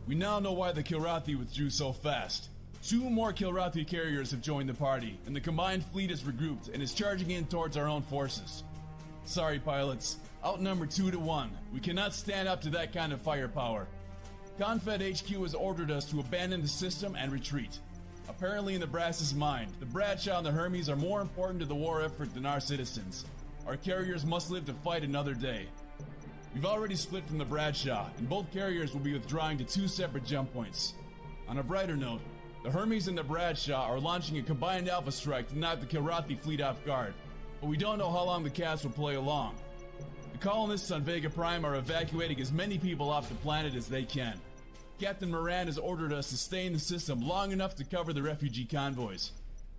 We now know why the Kilrathi withdrew so fast. 2 more Kilrathi carriers have joined the party, and the combined fleet is regrouped and is charging in towards our own forces. Sorry pilots, outnumbered 2 to 1. We cannot stand up to that kind of firepower. Confed HQ has ordered us to abandon the system and retreat. Apparently in the Brass's mind, the Bradshaw and the Hermes are more important to the war effort than our citizens. Our carriers must live to fight another day. We've already split from the Bradshaw, and both carriers will be withdrawing to 2 separate jump points. On a brighter note, the Hermes and the Bradshaw are launching a combined alpha strike to knock the Kilrathi fleet off guard, but we don't know how long the cast will play along. The colonists on Vega Prime are evacuating as many people off the planet as they can. Captain Moran has ordered us to stay in the system long enough to cover the refugee convoys.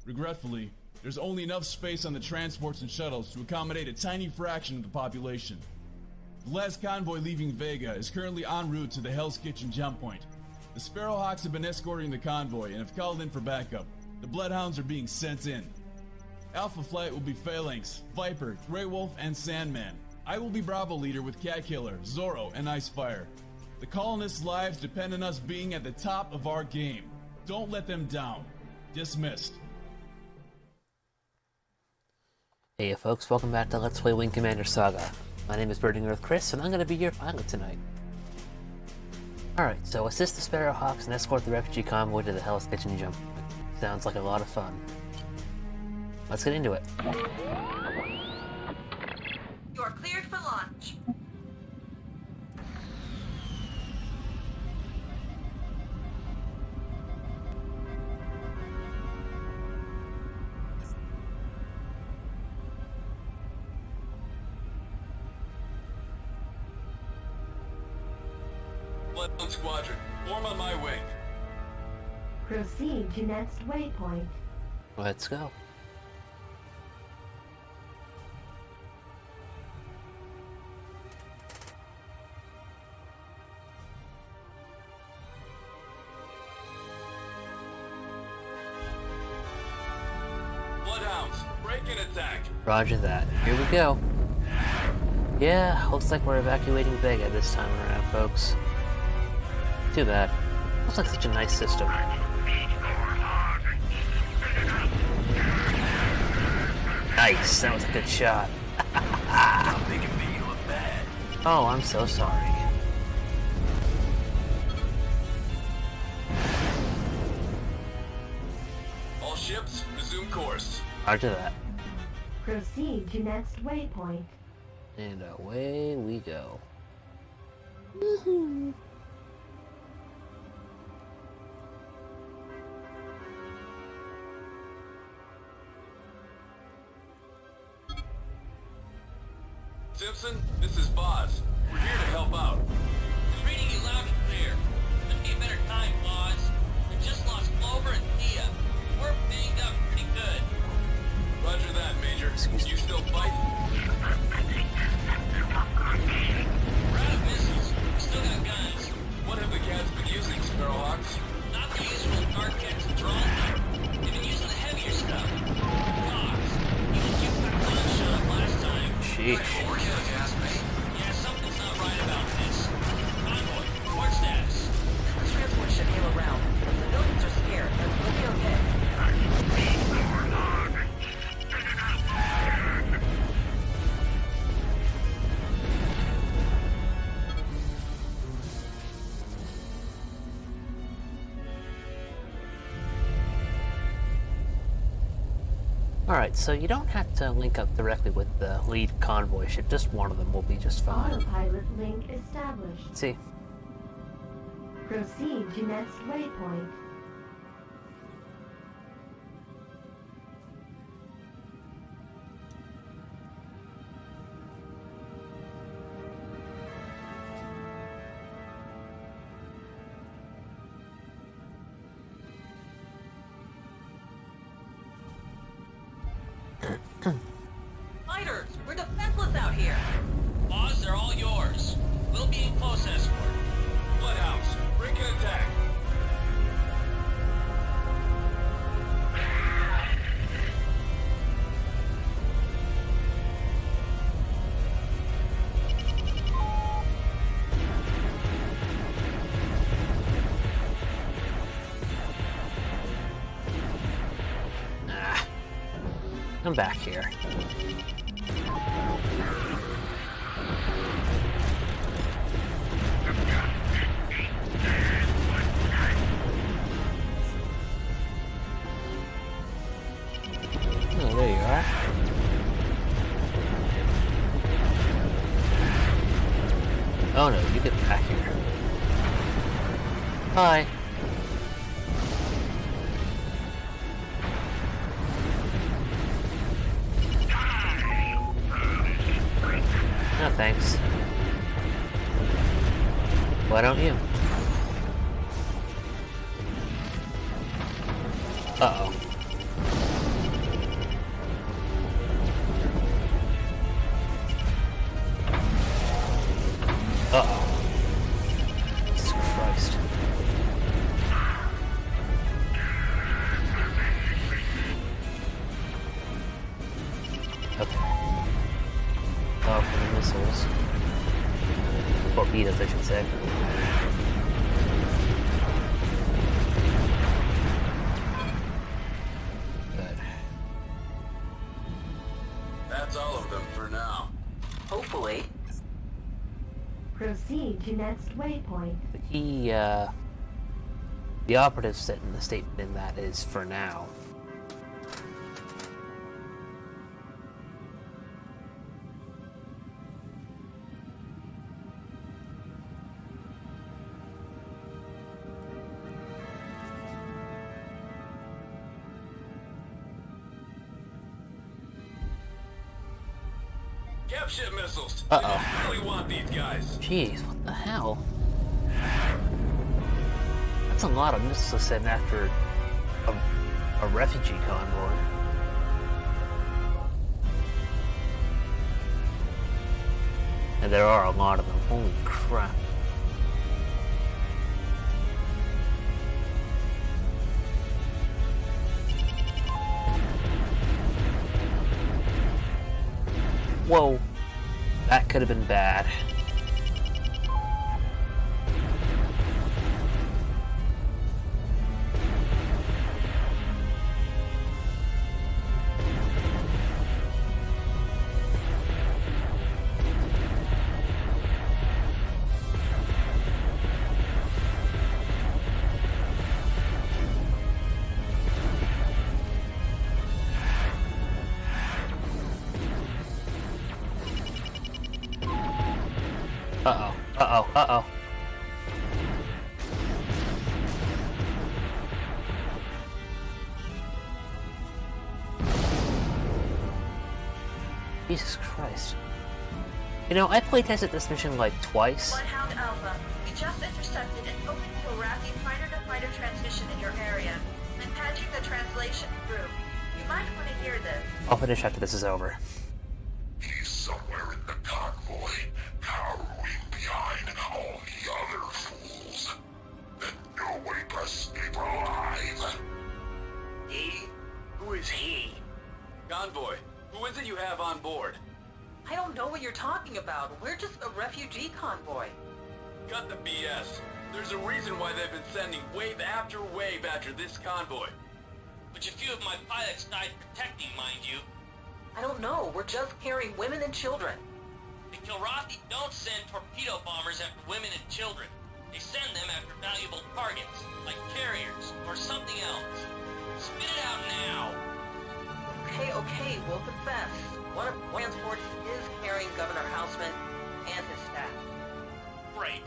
Regretfully, there's only enough space on the transports and shuttles to accommodate a tiny fraction of the population. The last convoy leaving Vega is currently en route to the Hell's Kitchen jump point. The Sparrowhawks have been escorting the convoy and have called in for backup. The Bloodhounds are being sent in. Alpha Flight will be Phalanx, Viper, Grey Wolf, and Sandman. I will be Bravo leader with Cat Killer, Zorro, and Icefire. The colonists' lives depend on us being at the top of our game. Don't let them down. Dismissed. Hey folks, welcome back to Let's Play Wing Commander Saga. My name is Birding Earth Chris, and I'm going to be your pilot tonight. Alright, so assist the Sparrowhawks and escort the refugee convoy to the Hell's Kitchen jump. Sounds like a lot of fun. Let's get into it. You are cleared for launch. Bloodhound Squadron, form on my wing. Proceed to next waypoint. Let's go. Bloodhounds, break and attack. Roger that. Here we go. Yeah, looks like we're evacuating Vega this time around, folks. Too bad. Looks like such a nice system. Nice, that was a good shot. Oh, I'm so sorry. All ships, resume course. Roger that. Proceed to next waypoint. And away we go. Simpson, this is Boz. We're here to help out. I'm reading you loud and clear. Couldn't be a better time, Boz. We just lost Clover and Thea. We're banged up pretty good. Roger that, Major. You still fight? We're out of missiles. We still got guns. What have the cats been using, Sparrowhawks? Not the usual guard kits and drone type. They've been using the heavier stuff. Boz, you think you got gun shot last time? Sheesh. Yeah, something's not right about this. Convoy, report status. Transport ship came around. The civilians are scared, but we'll be okay. Alright, so you don't have to link up directly with the lead convoy ship, just one of them will be just fine. Autopilot link established. See, Proceed to next waypoint. Fighters, we're defenseless out here. Boz, they're all yours. We'll be in close escort. Bloodhounds, break and attack. Come back here. Oh, there you are. Oh no, you get back here. Hi. No thanks. Why don't you? Uh-oh. Uh-oh. Jesus Christ. Okay. Powerful missiles. Torpedoes, I should say. Good. That's all of them for now. Hopefully. Proceed to next waypoint. The key, the operative statement in that is for now. Cap ship missiles. Uh-oh. We really want these guys. Jeez, what the hell? That's a lot of missiles to send after a refugee convoy. And there are a lot of them. Holy crap. Whoa. That could have been bad. Uh-oh, uh-oh, uh-oh. Jesus Christ. You know, I playtested this mission like twice. Bloodhound Alpha, we just intercepted an open Kilrathi fighter-to-fighter transmission in your area. I'm patching the translation through. You might want to hear this. I'll finish after this is over. He's somewhere in the convoy, cowering behind all the other fools. And no way to escape alive. He? Who is he? Convoy, who is it you have on board? I don't know what you're talking about. We're just a refugee convoy. Cut the BS. There's a reason why they've been sending wave after this convoy. Which a few of my pilots died protecting, mind you. I don't know. We're just carrying women and children. The Kilrathi don't send torpedo bombers after women and children. They send them after valuable targets, like carriers or something else. Spit it out now. Okay, we'll confess. One of the transports is carrying Governor Houseman and his staff. Great.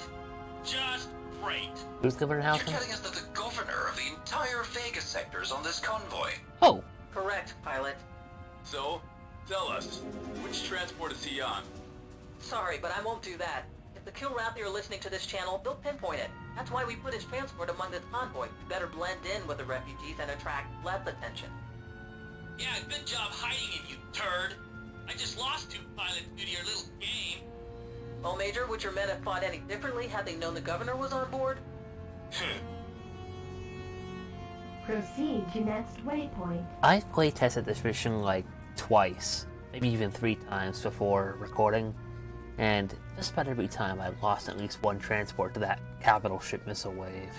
Just great. Who's Governor You're Houseman? telling us that the governor of the entire Vega sector is on this convoy. Oh, Correct, pilot. So, tell us, which transport is he on? Sorry, but I won't do that. If the Kilrathi are listening to this channel, they'll pinpoint it. That's why we put his transport among this convoy, to better blend in with the refugees and attract less attention. Yeah, good job hiding it, you turd. I just lost 2 pilots due to your little game. Well, Major, would your men have fought any differently had they known the governor was on board? Proceed to next waypoint. I've playtested this mission like twice, maybe even 3 times before recording, and just about every time I've lost at least one transport to that capital ship missile wave.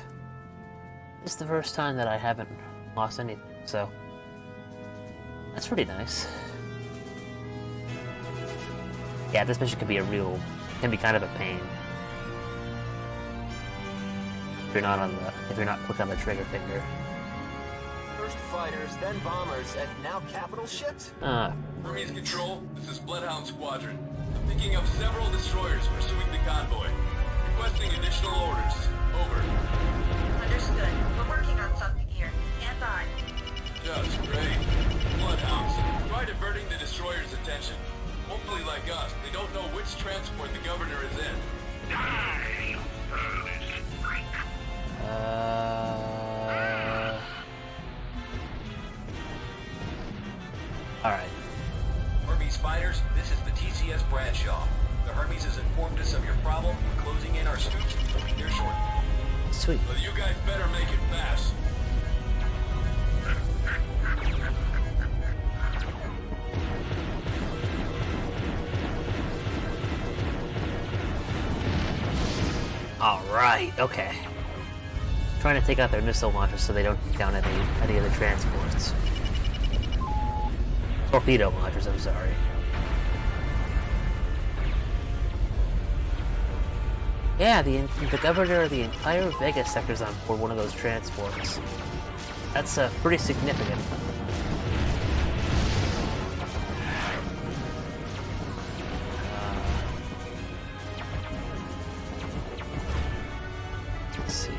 It's the first time that I haven't lost anything, so That's pretty nice. Yeah, this mission can be can be kind of a pain. If you're not quick on the trigger finger. First fighters, then bombers, and now capital ships? Hermes Control, this is Bloodhound Squadron. I'm picking up several destroyers pursuing the convoy. Requesting additional orders. Over. Understood. We're working on something here. Stand by. Just great. Bloodhounds, try diverting the destroyer's attention. Hopefully, like us, they don't know which transport the governor is in. Die, earnest freak. Alright. Hermes fighters, this is the TCS Bradshaw. The Hermes has informed us of your problem. We're closing in our scoops. We'll be there shortly. Sweet. Well, you guys better make it fast. Alright, okay. Trying to take out their missile launchers so they don't take down any of the transports. Torpedo launchers, I'm sorry. Yeah, the governor of the entire Vega sector is on board one of those transports. That's pretty significant. Let's see.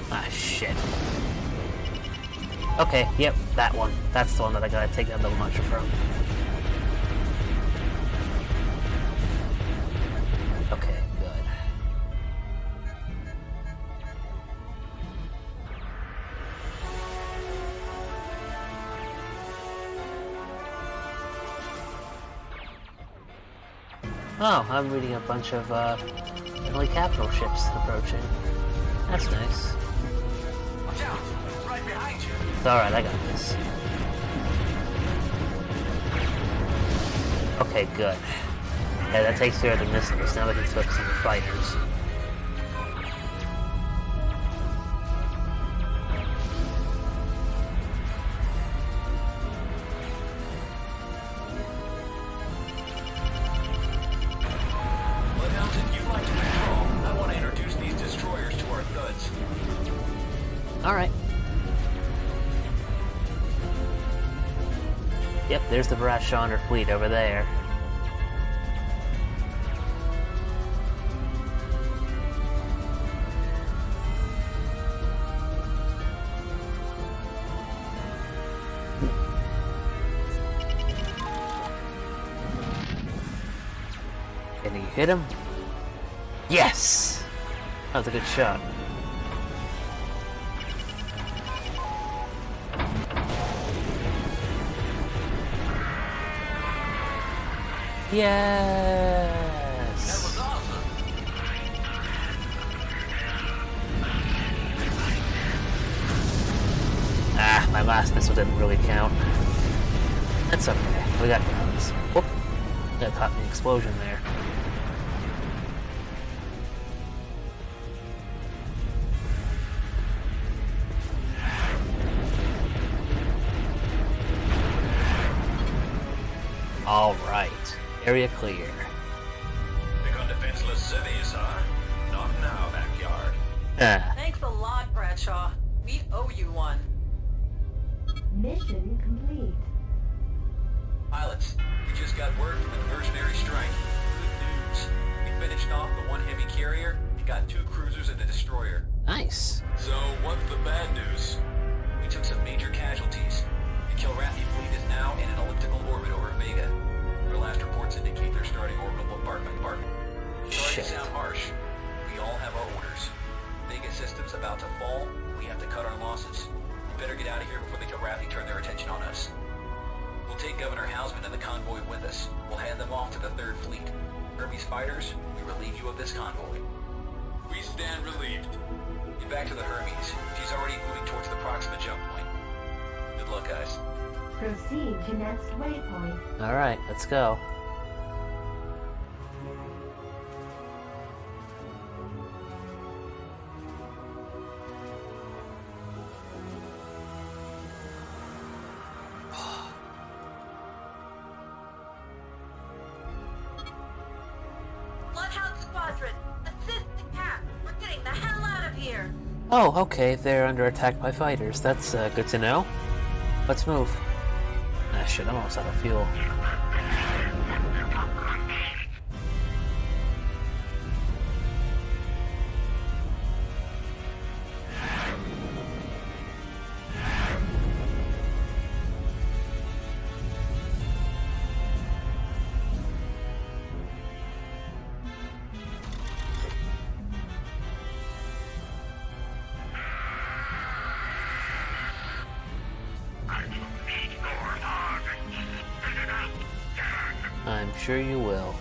Ah, shit. Okay, yep, that one. That's the one that I gotta take down the launcher from. Okay, good. Oh, I'm reading a bunch of, friendly capital ships approaching. That's nice. Watch out! It's right behind you! It's alright, I got this. Okay, good. Yeah, that takes care of the missiles. Now we can focus on the fighters. Bloodhounds, if you'd like to control, I want to introduce these destroyers to our thuds. Alright. Yep, there's the Brashander fleet over there. Can he hit him? Yes! That was a good shot. Yes! That was awesome! Ah, my last missile didn't really count. That's okay. We got guns. Whoop! Got caught in the explosion there. Alright. Area clear. Big on defenseless cities, huh? Not now, backyard. Ah. Thanks a lot, Bradshaw. We owe you one. Mission complete. Pilots, we just got word from the diversionary strike. Good news. We finished off the one heavy carrier and got 2 cruisers and a destroyer. Nice. So, what's the bad news? We took some major casualties. The Kilrathi fleet is now in an elliptical orbit over Vega. Our last reports indicate they're starting orbital bombardment. Sorry to Shit. sound harsh. We all have our orders. Vega System's about to fall. We have to cut our losses. We better get out of here before the Kilrathi turn their attention on us. We'll take Governor Hausman and the convoy with us. We'll hand them off to the 3rd Fleet. Hermes fighters, we relieve you of this convoy. We stand relieved. Get back to the Hermes. She's already moving towards the proximate jump point. Good luck, guys. Proceed to next waypoint. Alright, let's go. Oh, okay, they're under attack by fighters. That's good to know. Let's move. Ah, shit, I'm almost out of fuel. I'm sure you will.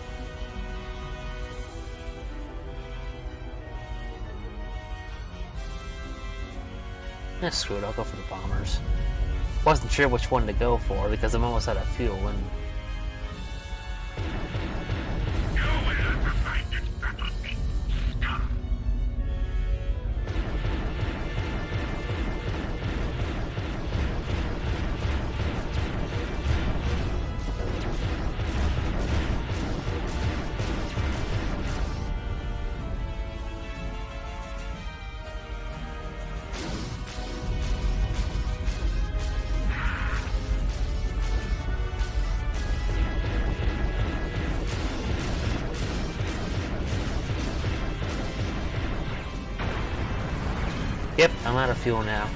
Screw it, I'll go for the bombers. Wasn't sure which one to go for because I'm almost out of fuel and... Yep, I'm out of fuel now.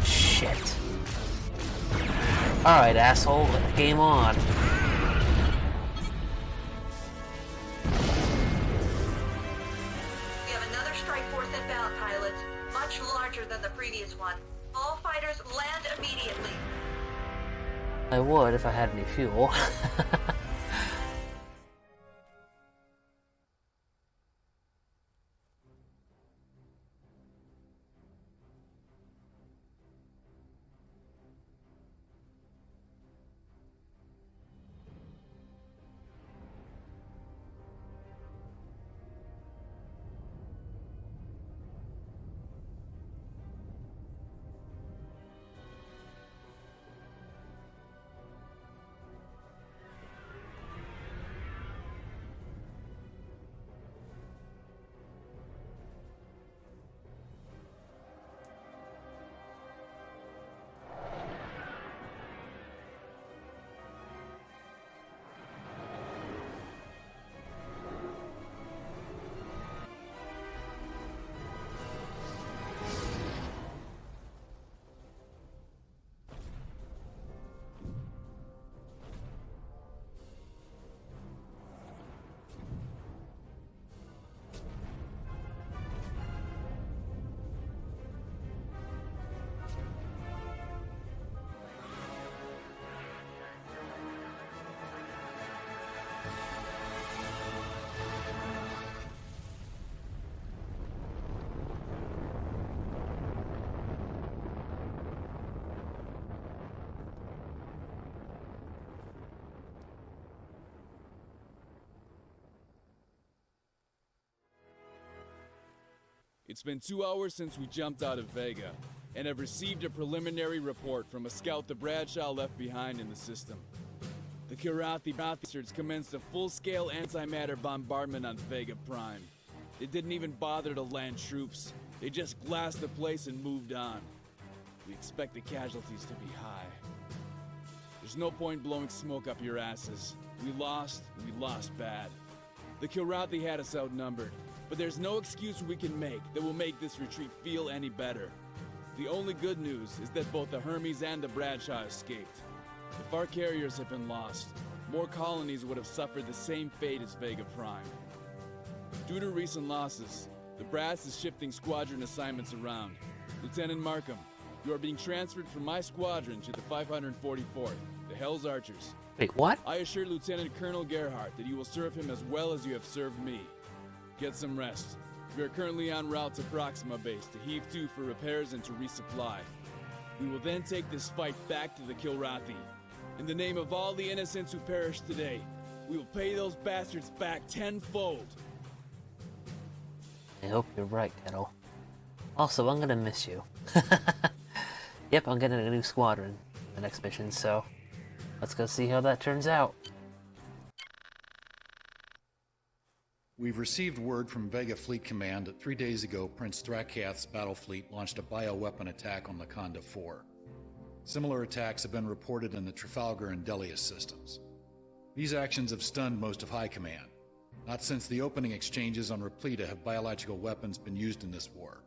Shit. Alright, asshole, game on. We have another strike force inbound, pilots, much larger than the previous one. All fighters land immediately. I would if I had any fuel. It's been 2 hours since we jumped out of Vega, and have received a preliminary report from a scout the Bradshaw left behind in the system. The Kilrathi bastards commenced a full-scale antimatter bombardment on Vega Prime. They didn't even bother to land troops. They just glassed the place and moved on. We expect the casualties to be high. There's no point blowing smoke up your asses. We lost bad. The Kilrathi had us outnumbered, but there's no excuse we can make that will make this retreat feel any better. The only good news is that both the Hermes and the Bradshaw escaped. If our carriers had been lost, more colonies would have suffered the same fate as Vega Prime. Due to recent losses, the brass is shifting squadron assignments around. Lieutenant Markham, you are being transferred from my squadron to the 544th, the Hell's Archers. Wait, what? I assure Lieutenant Colonel Gerhardt that you will serve him as well as you have served me. Get some rest. We are currently en route to Proxima Base to heave to for repairs and to resupply. We will then take this fight back to the Kilrathi. In the name of all the innocents who perished today, we will pay those bastards back tenfold. I hope you're right, Kettle. Also, I'm gonna miss you. Yep, I'm getting a new squadron the next mission, so let's go see how that turns out. We We've received word from Vega Fleet Command that 3 days ago Prince Thrakkath's battle fleet launched a bioweapon attack on Lakonda 4. Similar attacks have been reported in the Trafalgar and Delius systems. These actions have stunned most of High Command, not since the opening exchanges on Repleta have biological weapons been used in this war.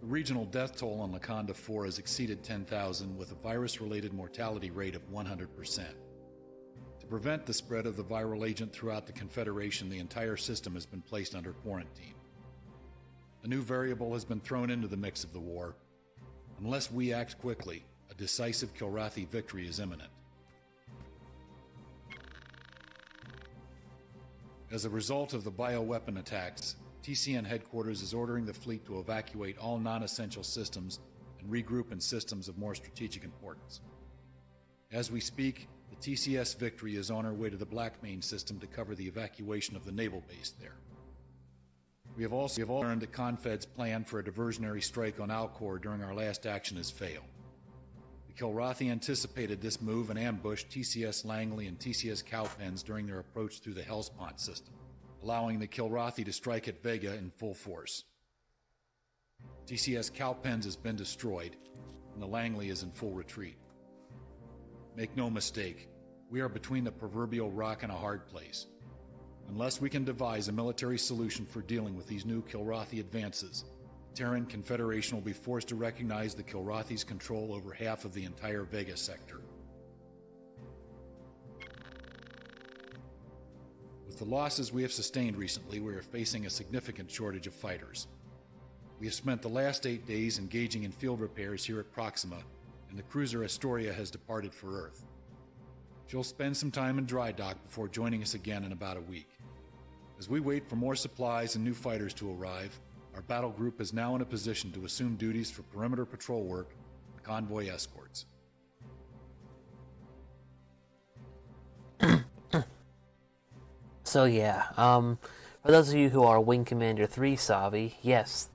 The regional death toll on Lakonda 4 has exceeded 10,000 with a virus-related mortality rate of 100%. To prevent the spread of the viral agent throughout the Confederation, the entire system has been placed under quarantine. A new variable has been thrown into the mix of the war. Unless we act quickly, a decisive Kilrathi victory is imminent. As a result of the bioweapon attacks, TCN headquarters is ordering the fleet to evacuate all non-essential systems and regroup in systems of more strategic importance. As we speak, the TCS Victory is on her way to the Blackmane system to cover the evacuation of the naval base there. We have also learned that Confed's plan for a diversionary strike on Alcor during our last action has failed. The Kilrathi anticipated this move and ambushed TCS Langley and TCS Cowpens during their approach through the Hellespont system, allowing the Kilrathi to strike at Vega in full force. TCS Cowpens has been destroyed, and the Langley is in full retreat. Make no mistake, we are between the proverbial rock and a hard place. Unless we can devise a military solution for dealing with these new Kilrathi advances, the Terran Confederation will be forced to recognize the Kilrathi's control over half of the entire Vega sector. With the losses we have sustained recently, we are facing a significant shortage of fighters. We have spent the last 8 days engaging in field repairs here at Proxima, and the cruiser Astoria has departed for Earth. She'll spend some time in dry dock before joining us again in about a week. As we wait for more supplies and new fighters to arrive, our battle group is now in a position to assume duties for perimeter patrol work and convoy escorts. So yeah, for those of you who are Wing Commander 3 savvy, yes,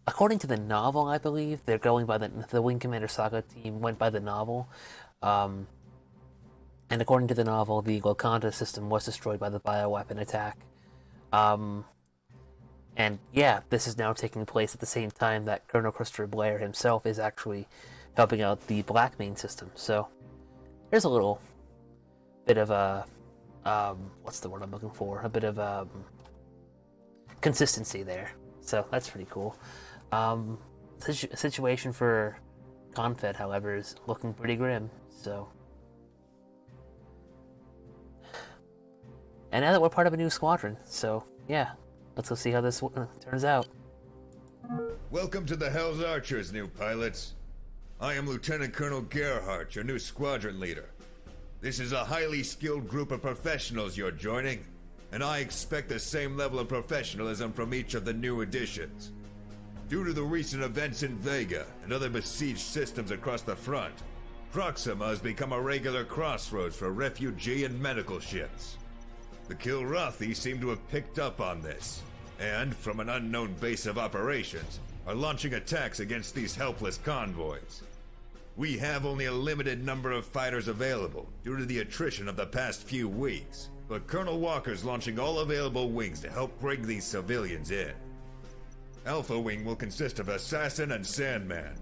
according to the novel, I believe, they're going by the Wing Commander Saga team went by the novel, and according to the novel, the Lakonda system was destroyed by the bioweapon attack. And yeah, this is now taking place at the same time that Colonel Christopher Blair himself is actually helping out the Blackmane system. So there's a little bit of a what's the word I'm looking for? A bit of consistency there. So that's pretty cool. Situation for Confed, however, is looking pretty grim. So, and now that we're part of a new squadron, so yeah, let's go see how this turns out. Welcome to the Hell's Archers, new pilots. I am Lieutenant Colonel Gerhardt, your new squadron leader. This is a highly skilled group of professionals you're joining, and I expect the same level of professionalism from each of the new additions. Due to the recent events in Vega and other besieged systems across the front, Proxima has become a regular crossroads for refugee and medical ships. The Kilrathi seem to have picked up on this, and, from an unknown base of operations, are launching attacks against these helpless convoys. We have only a limited number of fighters available due to the attrition of the past few weeks, but Colonel Walker's launching all available wings to help bring these civilians in. Alpha Wing will consist of Assassin and Sandman.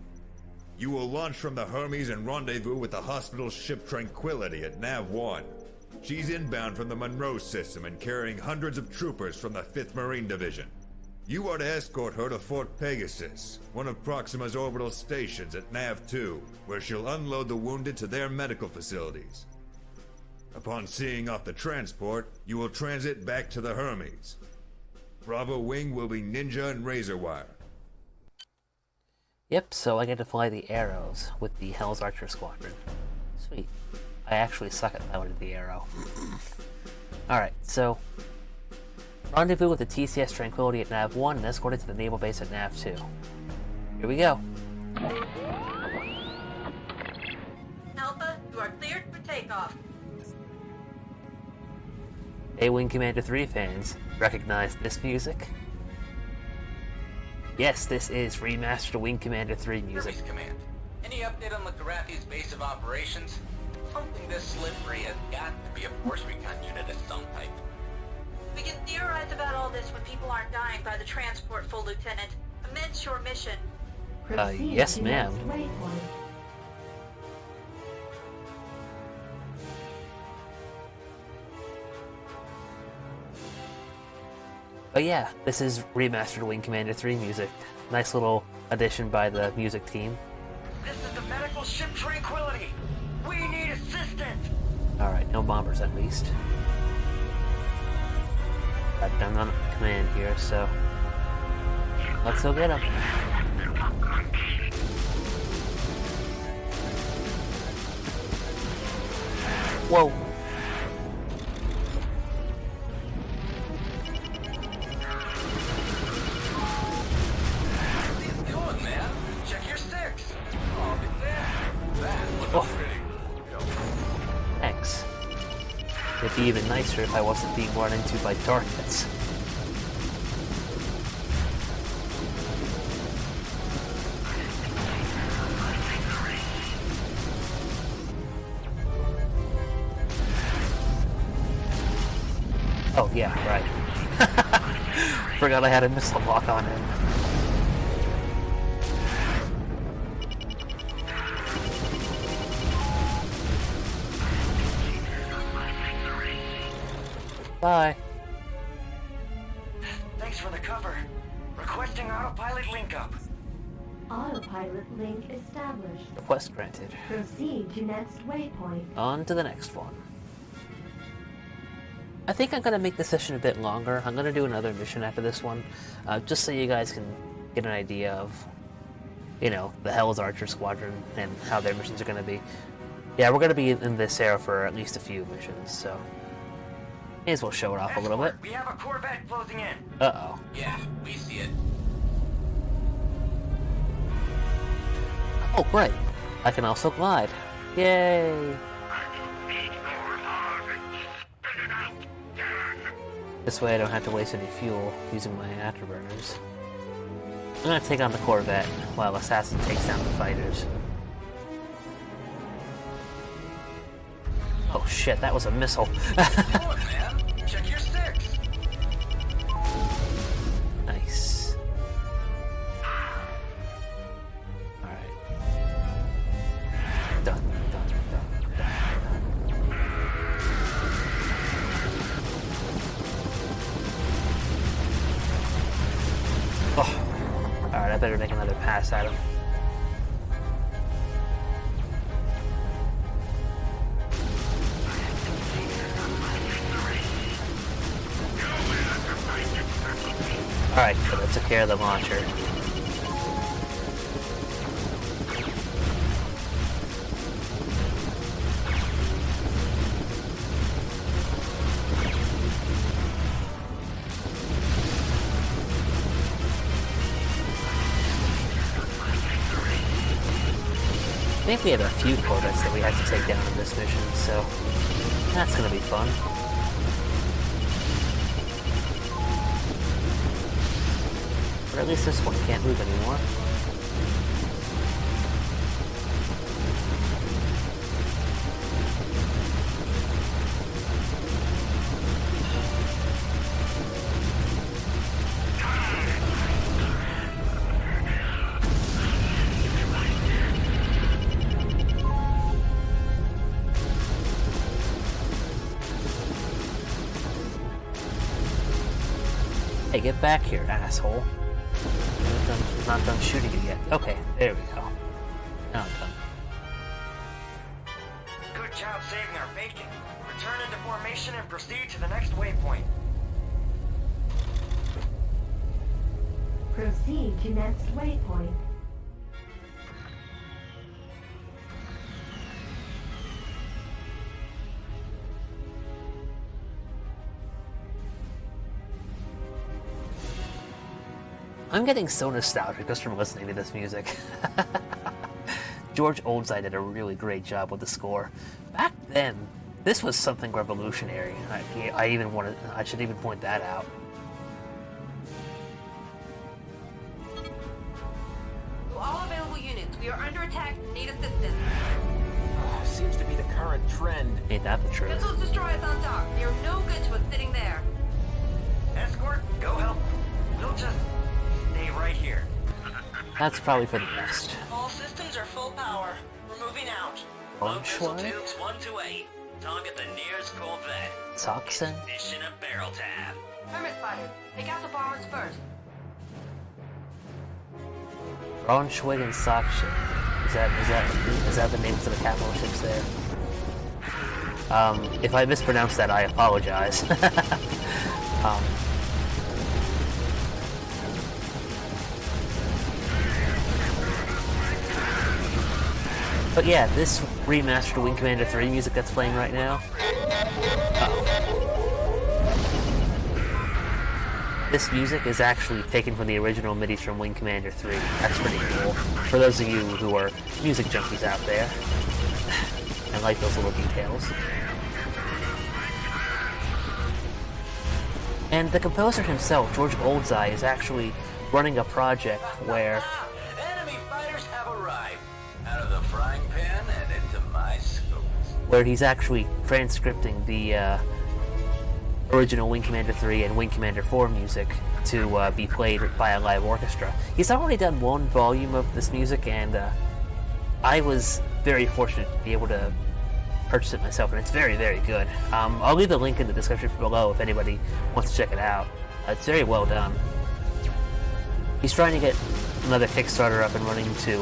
You will launch from the Hermes and rendezvous with the hospital ship Tranquility at Nav 1. She's inbound from the Monroe system and carrying hundreds of troopers from the 5th Marine Division. You are to escort her to Fort Pegasus, one of Proxima's orbital stations at Nav 2, where she'll unload the wounded to their medical facilities. Upon seeing off the transport, you will transit back to the Hermes. Bravo Wing will be Ninja and Razorwire. Yep, so I get to fly the Arrows with the Hell's Archer Squadron. Sweet. I actually suck at piloting the Arrow. Alright, so rendezvous with the TCS Tranquility at Nav 1 and escorted to the naval base at Nav 2. Here we go. Alpha, you are cleared for takeoff. Hey Wing Commander 3 fans, recognize this music? Yes, this is remastered Wing Commander 3 music. Hermes Command. Any update on the Kilrathi's base of operations? Something this slippery has got to be a force recon unit of some type. We can theorize about all this when people aren't dying by the transport, full lieutenant. Commence your mission. Proceed yes, to ma'am. next waypoint. But yeah, this is remastered Wing Commander 3 music. Nice little addition by the music team. This is the medical ship Tranquility. We need assistance. Alright, no bombers at least. I'm on command here, so let's go get them. Whoa. What are you doing, man? Check your six. Oh, that looks pretty. Thanks. It'd be even nicer if I wasn't being run into by targets. Oh yeah, right. Forgot I had a missile lock on him. Bye. Thanks for the cover. Requesting autopilot link up. Autopilot link established. Request granted. Proceed to next waypoint. On to the next one. I think I'm going to make this session a bit longer. I'm going to do another mission after this one, just so you guys can get an idea of, you know, the Hell's Archer Squadron and how their missions are going to be. Yeah, we're going to be in this era for at least a few missions, so may as well show it off a little bit. We have a Corvette closing in. Uh-oh. Yeah, we see it. Oh, right. I can also glide. Yay! This way I don't have to waste any fuel using my afterburners. I'm gonna take on the Corvette while Assassin takes down the fighters. Oh shit, that was a missile. Check your six. Nice. Alright. Done. Oh. Alright, I better make another pass at him. Alright, so that took care of the launcher. I think we have a few Corvettes that we have to take down in this mission, so that's gonna be fun. Or at least this one can't move anymore. Hey, get back here, asshole. Not done shooting you yet. Okay, there we go. Now I'm done. Good job saving our bacon. Return into formation and proceed to the next waypoint. Proceed to next waypoint. I'm getting so nostalgic just from listening to this music. George Oldside did a really great job with the score. Back then, this was something revolutionary. I should even point that out. To all available units, we are under attack and need assistance. Seems to be the current trend. Ain't that the truth? Missiles destroy us on dock. They are no good to us sitting there. go help, we'll just stay right here. That's probably for the best. All systems are full power. We're moving out. Load missile Onshore? tubes 1 to 8. Target the nearest corvette. Toxin? Mission a barrel tab. Hermit fighter, take out the bombers first. Braunschweig and Saga. Is that the names of the capital ships there? If I mispronounced that, I apologize. But yeah, this remastered Wing Commander 3 music that's playing right now. This music is actually taken from the original MIDIs from Wing Commander 3. That's pretty cool. For those of you who are music junkies out there and like those little details. And the composer himself, George Goldseye, is actually running a project where Enemy fighters have arrived. Out of the frying pan and into my scopes. where he's actually transcripting the original Wing Commander 3 and Wing Commander 4 music to be played by a live orchestra. He's already done one volume of this music, and I was very fortunate to be able to purchase it myself, and it's very, very good. I'll leave the link in the description below if anybody wants to check it out. It's very well done. He's trying to get another Kickstarter up and running to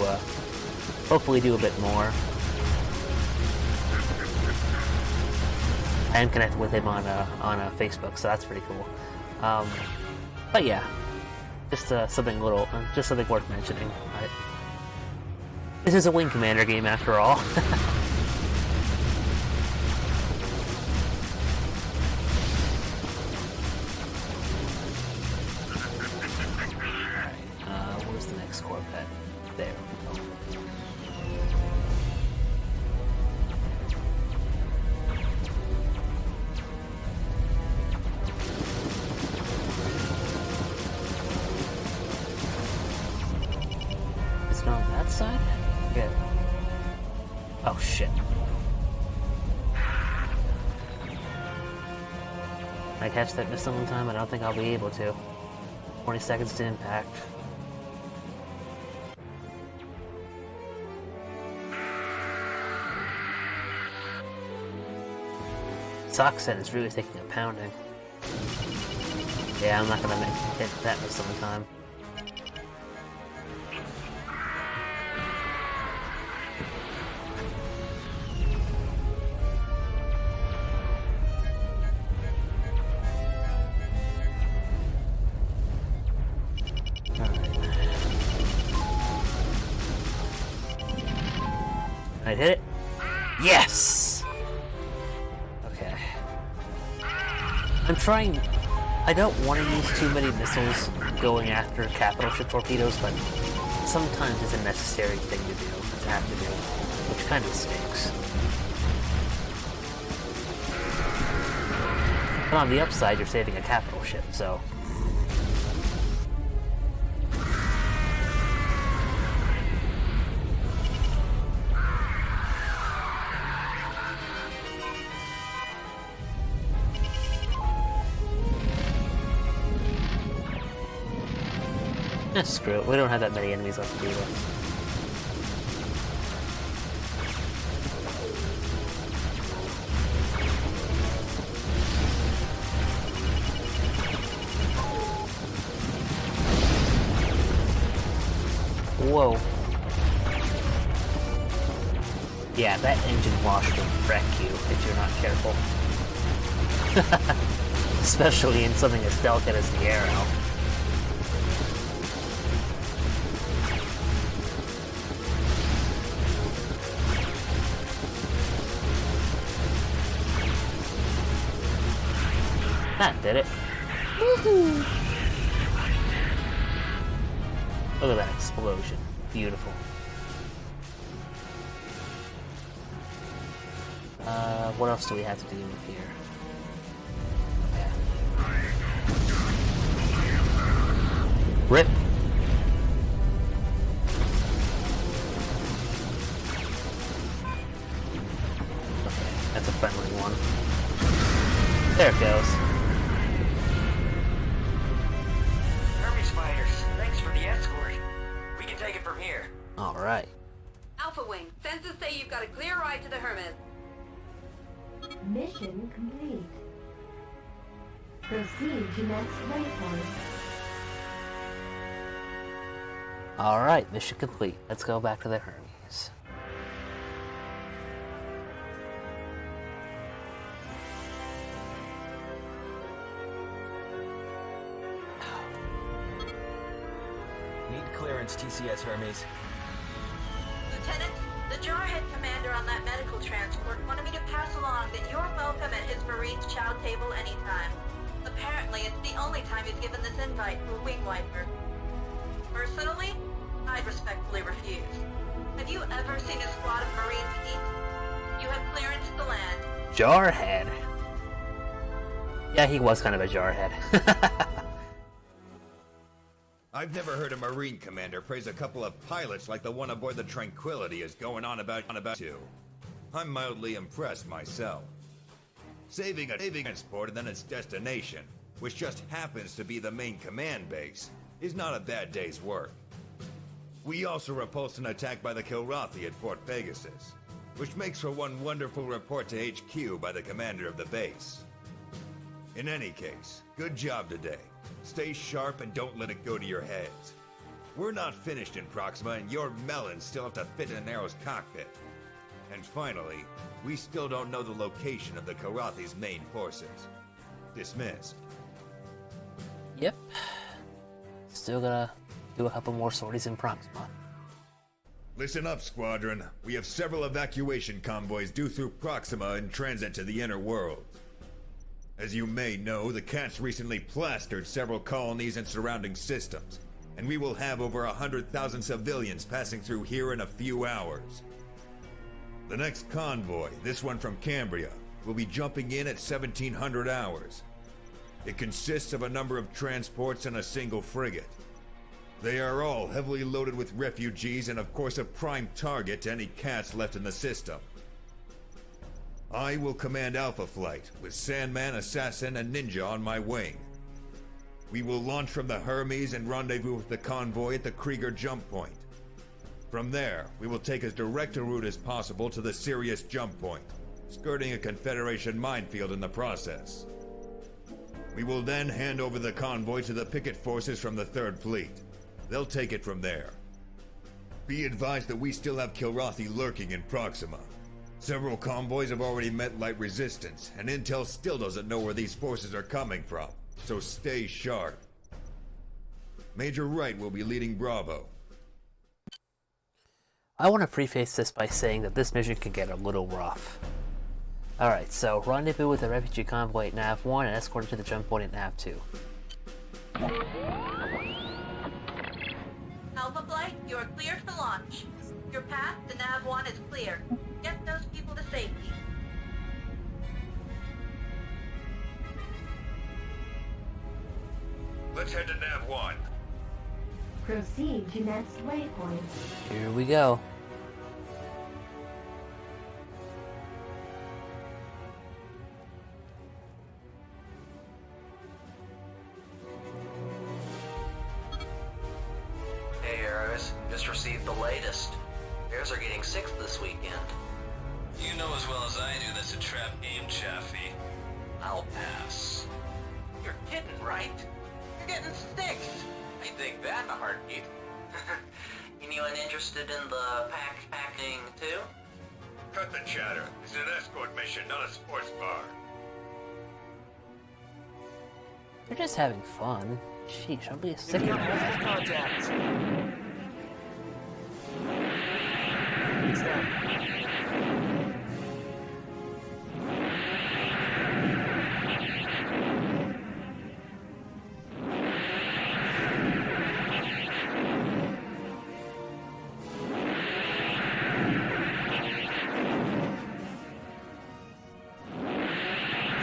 hopefully do a bit more. I am connected with him on Facebook, so that's pretty cool. But yeah, just something worth mentioning. This is a Wing Commander game after all. Where's the next corvette? There we go. Is it on that side? Yeah. Oh shit. Can I catch that missile in time? I don't think I'll be able to. 20 seconds to impact. Sockset is really taking a pounding. Yeah, I'm not gonna hit that missile in time. I hit it? Yes! Okay. I don't want to use too many missiles going after capital ship torpedoes, but sometimes it's a necessary thing to have to do, which kind of stinks. But on the upside, you're saving a capital ship, so... Screw it, we don't have that many enemies left to deal with. Whoa. Yeah, that engine wash will wreck you if you're not careful. Especially in something as delicate as the arrow. That did it. Woohoo! Look at that explosion. Beautiful. What else do we have to deal with here? Okay. Rip. Okay, that's a friendly one. There it goes. Alright. Alpha Wing, sensors say you've got a clear ride to the Hermes. Mission complete. Proceed to next waypoint. Alright, mission complete. Let's go back to the Hermes. Need clearance, TCS Hermes. Lieutenant, the Jarhead commander on that medical transport wanted me to pass along that you're welcome at his Marine's chow table anytime. Apparently, it's the only time he's given this invite to a wing wiper. Personally, I'd respectfully refuse. Have you ever seen a squad of Marines eat? You have clearance to land. Jarhead. Yeah, he was kind of a jarhead. I've never heard a Marine commander praise a couple of pilots like the one aboard the Tranquility is going on about too. I'm mildly impressed myself. Saving a transport and then its destination, which just happens to be the main command base, is not a bad day's work. We also repulsed an attack by the Kilrathi at Fort Pegasus, which makes for one wonderful report to HQ by the commander of the base. In any case, good job today. Stay sharp and don't let it go to your heads. We're not finished in Proxima and your melons still have to fit in an Arrow's cockpit. And finally, we still don't know the location of the Kilrathi's main forces. Dismissed. Yep. Still gotta do a couple more sorties in Proxima. Listen up, Squadron. We have several evacuation convoys due through Proxima in transit to the inner world. As you may know, the Cats recently plastered several colonies and surrounding systems, and we will have over 100,000 civilians passing through here in a few hours. The next convoy, this one from Cambria, will be jumping in at 1700 hours. It consists of a number of transports and a single frigate. They are all heavily loaded with refugees and of course a prime target to any Cats left in the system. I will command Alpha Flight, with Sandman, Assassin, and Ninja on my wing. We will launch from the Hermes and rendezvous with the convoy at the Krieger jump point. From there, we will take as direct a route as possible to the Sirius jump point, skirting a Confederation minefield in the process. We will then hand over the convoy to the picket forces from the 3rd Fleet. They'll take it from there. Be advised that we still have Kilrathi lurking in Proxima. Several convoys have already met light resistance, and Intel still doesn't know where these forces are coming from, so stay sharp. Major Wright will be leading Bravo. I want to preface this by saying that this mission can get a little rough. Alright, so rendezvous with the refugee convoy at Nav 1 and escorted to the jump point at Nav 2. Alpha Flight, you are cleared for launch. Your path to Nav 1 is clear. Get those people to safety. Let's head to Nav 1. Proceed to next waypoint. Here we go. Hey, Arrows. Just received the latest. Bears are getting 6th this weekend. You know as well as I do that's a trap game, Chaffee. I'll pass. You're kidding, right? You're getting 6th! I'd take that in a heartbeat. Anyone interested in the packing too? Cut the chatter. This is an escort mission, not a sports bar. They're just having fun. Sheesh, I'll be sick of that. Contact. It's them.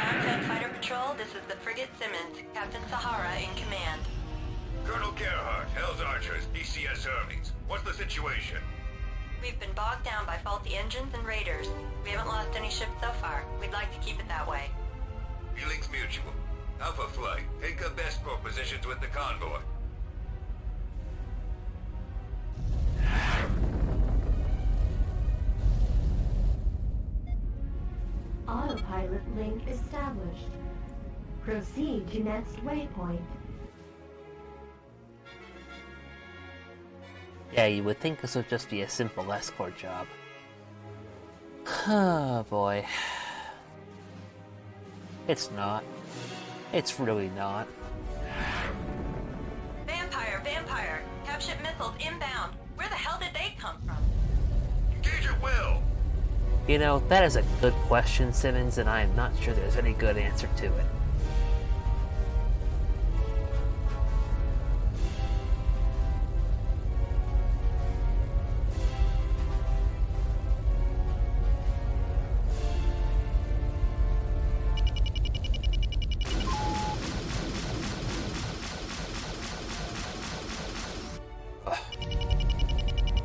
Contact Fighter Patrol, this is the frigate Simmons. Captain Sahara in command. Colonel Gerhardt, Hell's Archers, DCS Hermes. What's the situation? We've been bogged down by faulty engines and raiders. We haven't lost any ships so far. We'd like to keep it that way. Feelings mutual. Alpha Flight, take up escort positions with the convoy. pilot link established. Proceed to next waypoint. Yeah, you would think this would just be a simple escort job. Oh boy. It's not. It's really not. Vampire! Capship missiles inbound! Where the hell did they come from? Engage at will! You know, that is a good question, Simmons, and I am not sure there's any good answer to it.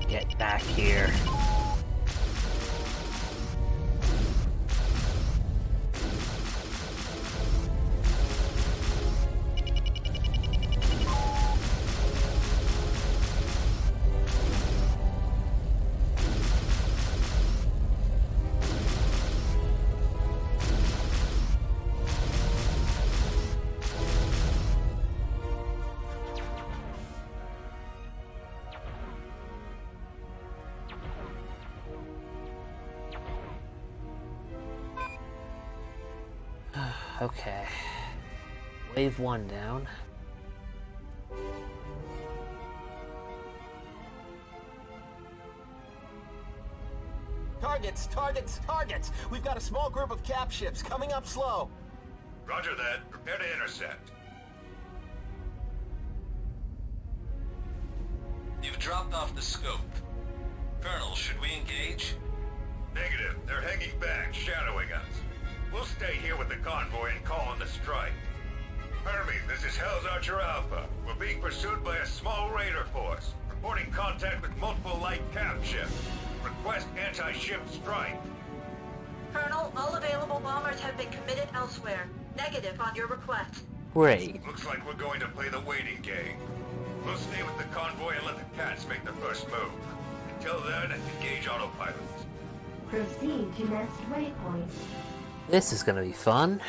Get back here. Okay. Wave 1 down. Targets! We've got a small group of cap ships coming up slow. Roger that. Prepare to intercept. You've dropped off the scope. Colonel, should we engage? Negative. They're hanging back, shadowing us. We'll stay here with the convoy and call on the strike. Hermes, this is Hell's Archer Alpha. We're being pursued by a small raider force. Reporting contact with multiple light cap ships. Request anti-ship strike. Colonel, all available bombers have been committed elsewhere. Negative on your request. Great. Looks like we're going to play the waiting game. We'll stay with the convoy and let the cats make the first move. Until then, engage autopilot. Proceed to next waypoint. This is gonna be fun.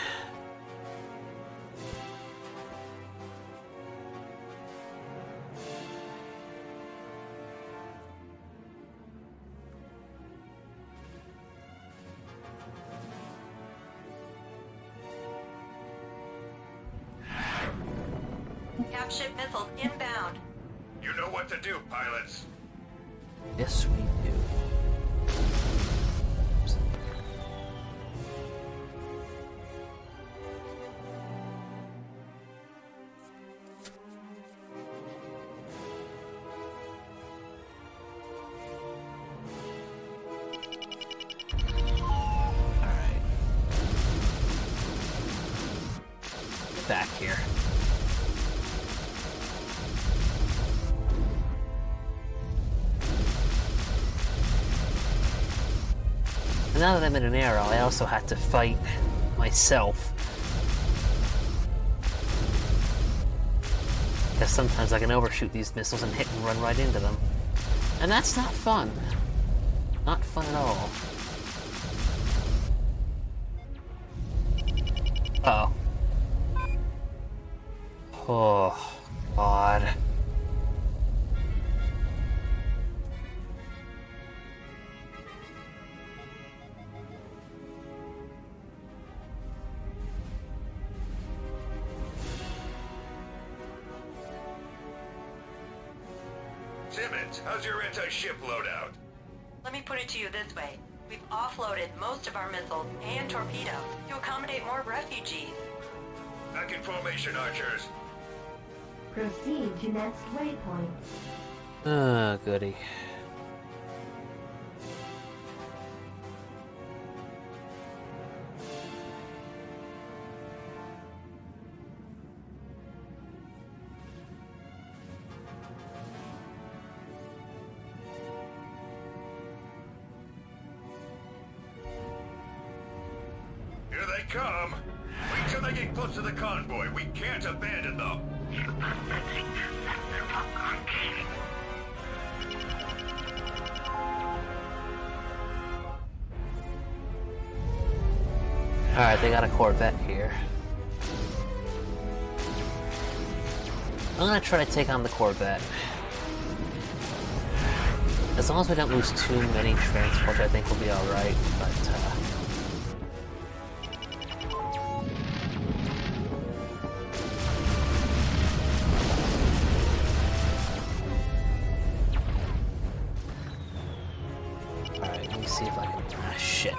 Capship missiles inbound. You know what to do, pilots. Yes, we do. Alright. Get back here. And now that I'm in an arrow, I also had to fight myself. Because sometimes I can overshoot these missiles and hit and run right into them. And that's not fun. Not fun at all. Uh-oh. Oh, God. Simmons, how's your anti-ship loadout? Let me put it to you this way. We've offloaded most of our missiles and torpedoes to accommodate more refugees. Back in formation, archers. Proceed to next waypoint. Ah, goody. Here they come. Wait till they get close to the convoy. We can't abandon them. Alright, they got a Corvette here. I'm gonna try to take on the Corvette. As long as we don't lose too many transports, I think we'll be alright, but, Alright, let me see if I can... Ah, shit.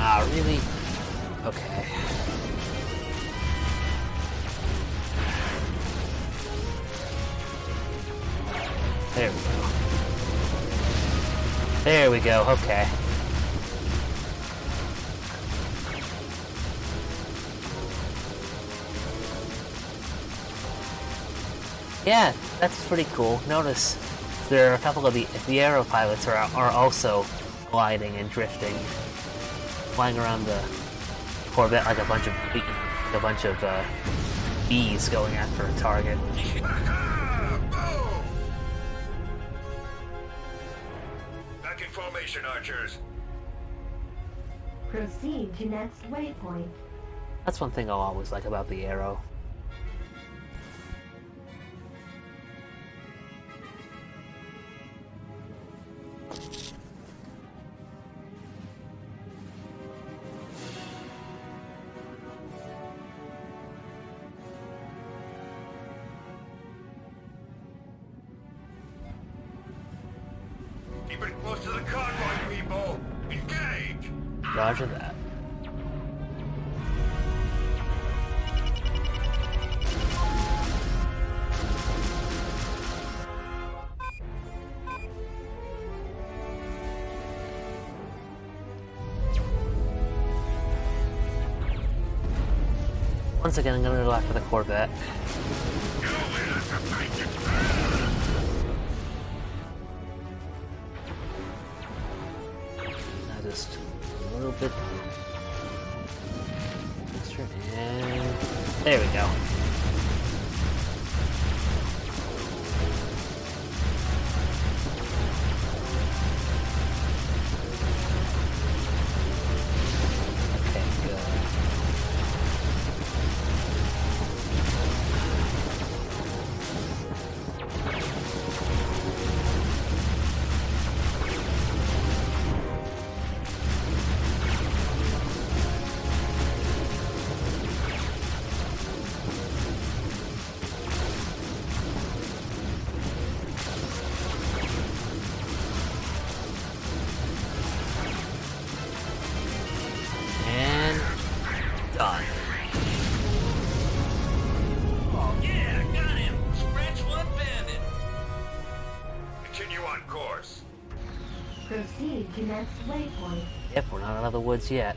Ah, really? Okay. There we go. There we go, okay. Yeah, that's pretty cool. Notice there are a couple of the aero pilots are also gliding and drifting, flying around the Corvette like a bunch of bees going after a target. Back in formation, archers. Proceed to next waypoint. That's one thing I'll always like about the aero. Keep it close to the convoy, people. Engage. Roger that. Once again, I'm gonna go after the Corvette. Now just a little bit extra, and there we go. Okay, good. And done. Oh yeah, got him! Scratch one bandit! Continue on course. Proceed to next waypoint. Yep, we're not out of the woods yet.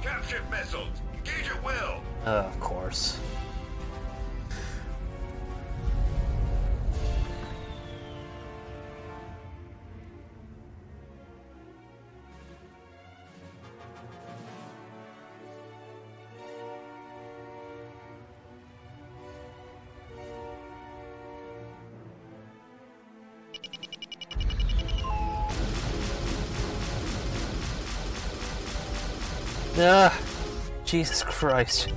Capture missiles. Engage at will. Of course. Ah, Jesus Christ.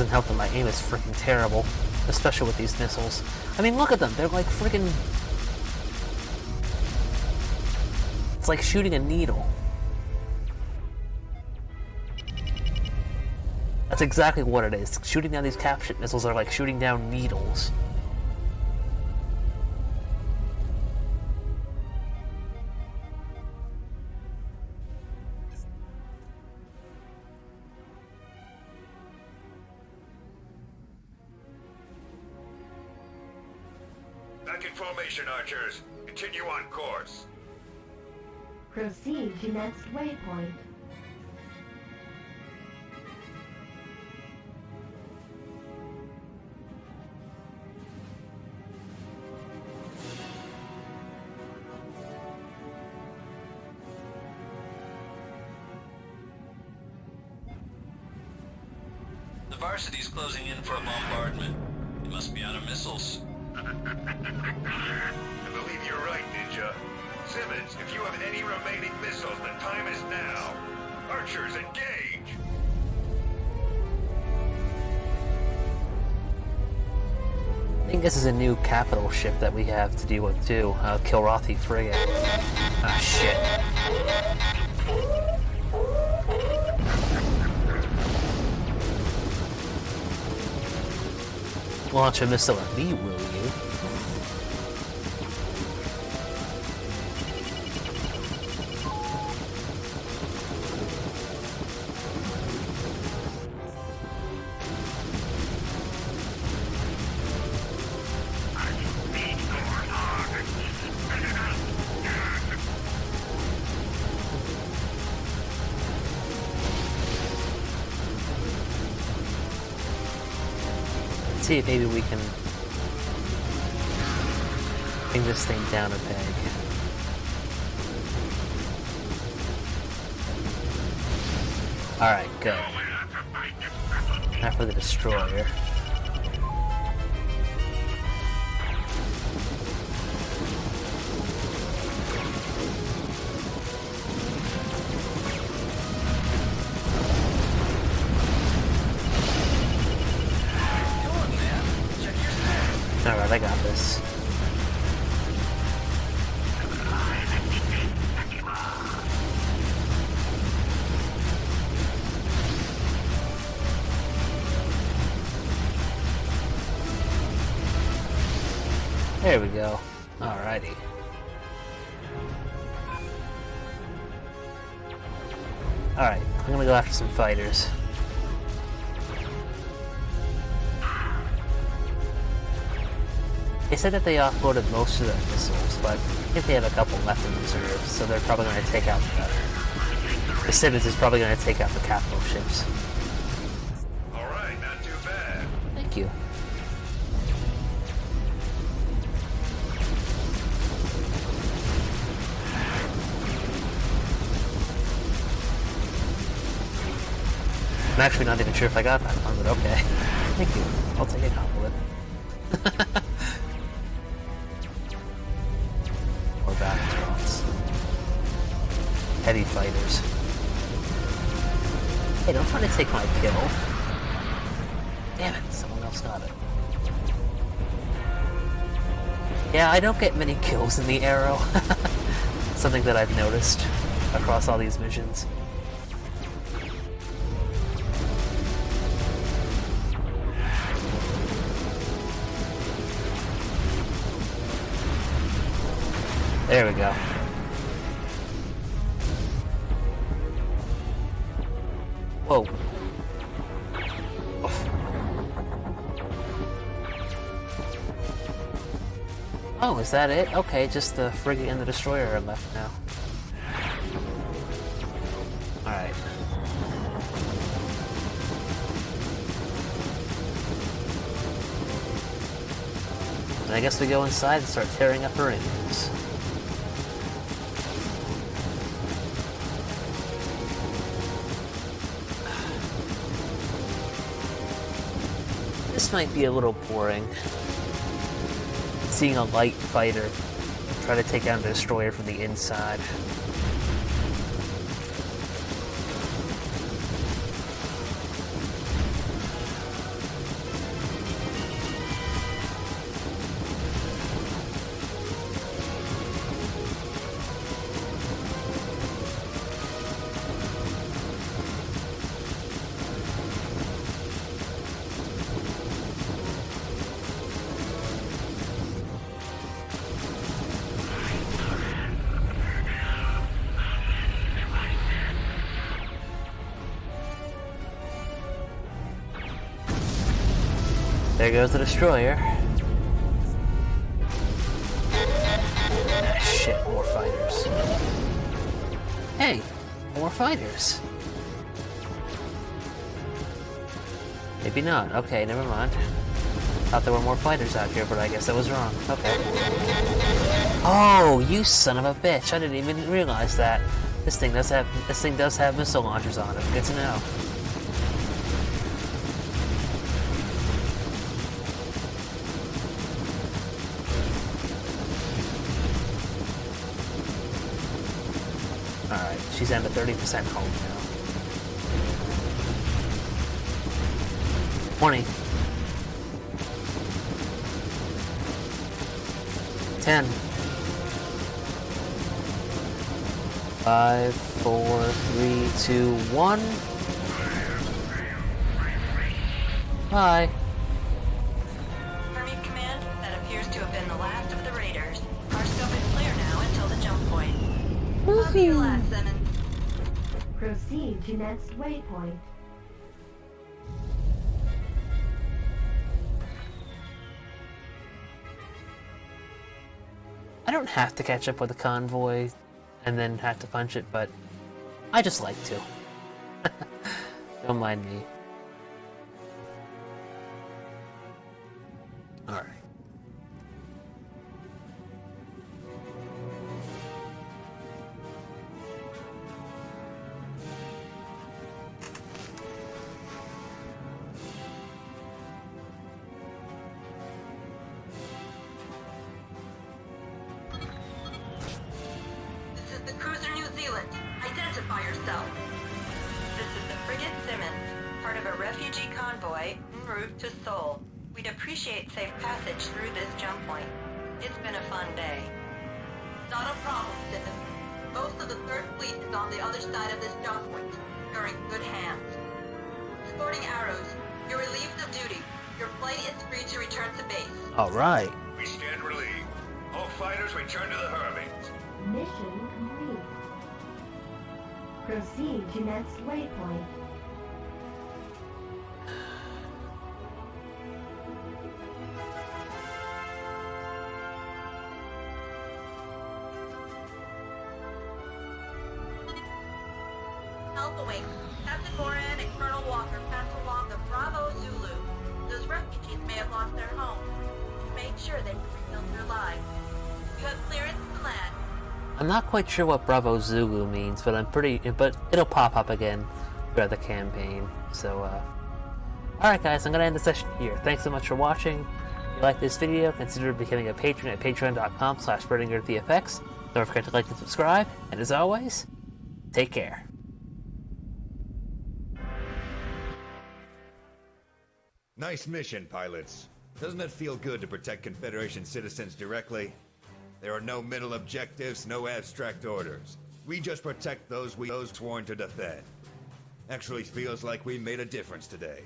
doesn't help that my aim is freaking terrible, especially with these missiles. I mean, look at them. They're like freaking... It's like shooting a needle. That's exactly what it is. Shooting down these captured missiles are like shooting down needles. Back in formation, archers. Continue on course. Proceed to next waypoint. The varsity's closing in for a bombardment. It must be out of missiles. I believe you're right, Ninja. Simmons, if you have any remaining missiles, the time is now. Archers, engage! I think this is a new capital ship that we have to deal with too. Kilrathi frigate. Ah, shit. Launch a missile at me, will you? See if maybe we can bring this thing down a peg. Alright, go. Now for the destroyer. Alright, I got this. There we go. Alrighty. Alright, I'm gonna go after some fighters. They said that they offloaded most of their missiles, but I think they have a couple left in reserve, so they're probably going to take out the Simmons is probably going to take out the capital ships. Alright, not too bad. Thank you. I'm actually not even sure if I got that one, but okay. Thank you. I'll take a compliment. Or battle drops. Heavy fighters. Hey, don't try to take my kill. Damn it, someone else got it. Yeah, I don't get many kills in the arrow. Something that I've noticed across all these missions. There we go. Whoa. Oof. Oh, is that it? Okay, just the frigate and the destroyer are left now. Alright. And I guess we go inside and start tearing up our engines. This might be a little boring. Seeing a light fighter try to take down the destroyer from the inside. There goes the destroyer. Ah, shit, more fighters. Hey, more fighters. Maybe not. Okay, never mind. Thought there were more fighters out here, but I guess I was wrong. Okay. Oh, you son of a bitch! I didn't even realize that. This thing does have missile launchers on it. Good to know. Alright, she's down to 30% home now. 20. 10. 5, 4, 3, 2, 1. Bye. Hermit Command, that appears to have been the last of the raiders. Our scope is clear now until the jump point. I'll be your last, Simmons. Proceed to next waypoint. I don't have to catch up with the convoy and then have to punch it, but I just like to. Don't mind me. Alright. This is the cruiser New Zealand. Identify yourself. This is the frigate Simmons, part of a refugee convoy en route to Seoul. We'd appreciate safe passage through this jump point. It's been a fun day. Not a problem, Simmons. Most of the 3rd Fleet is on the other side of this jump point. You're in good hands. Escorting Arrows, you're relieved of duty. Your flight is free to return to base. Alright. We stand relieved. All fighters return to the Hermit. Mission complete. Proceed to next waypoint. Alpha Wing, Captain Moran and Colonel Walker passed along the Bravo Zulu. Those refugees may have lost their homes. We made sure they could rebuild their lives. You have clearance to land. I'm not quite sure what Bravo Zulu means, but it'll pop up again throughout the campaign. So, alright guys, I'm gonna end the session here. Thanks so much for watching. If you like this video, consider becoming a patron at patreon.com/VFX. Don't forget to like and subscribe, and as always, take care. Nice mission, pilots. Doesn't it feel good to protect Confederation citizens directly? There are no middle objectives, no abstract orders. We just protect those sworn to defend. Actually feels like we made a difference today.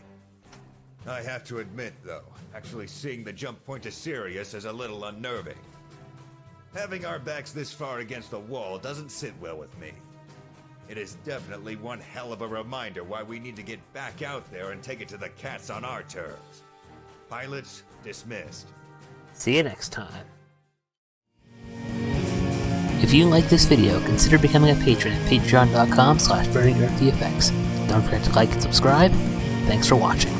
I have to admit, though, actually seeing the jump point to Sirius is a little unnerving. Having our backs this far against the wall doesn't sit well with me. It is definitely one hell of a reminder why we need to get back out there and take it to the cats on our terms. Pilots, dismissed. See you next time. If you like this video, consider becoming a patron at patreon.com/VFX. Don't forget to like and subscribe. Thanks for watching.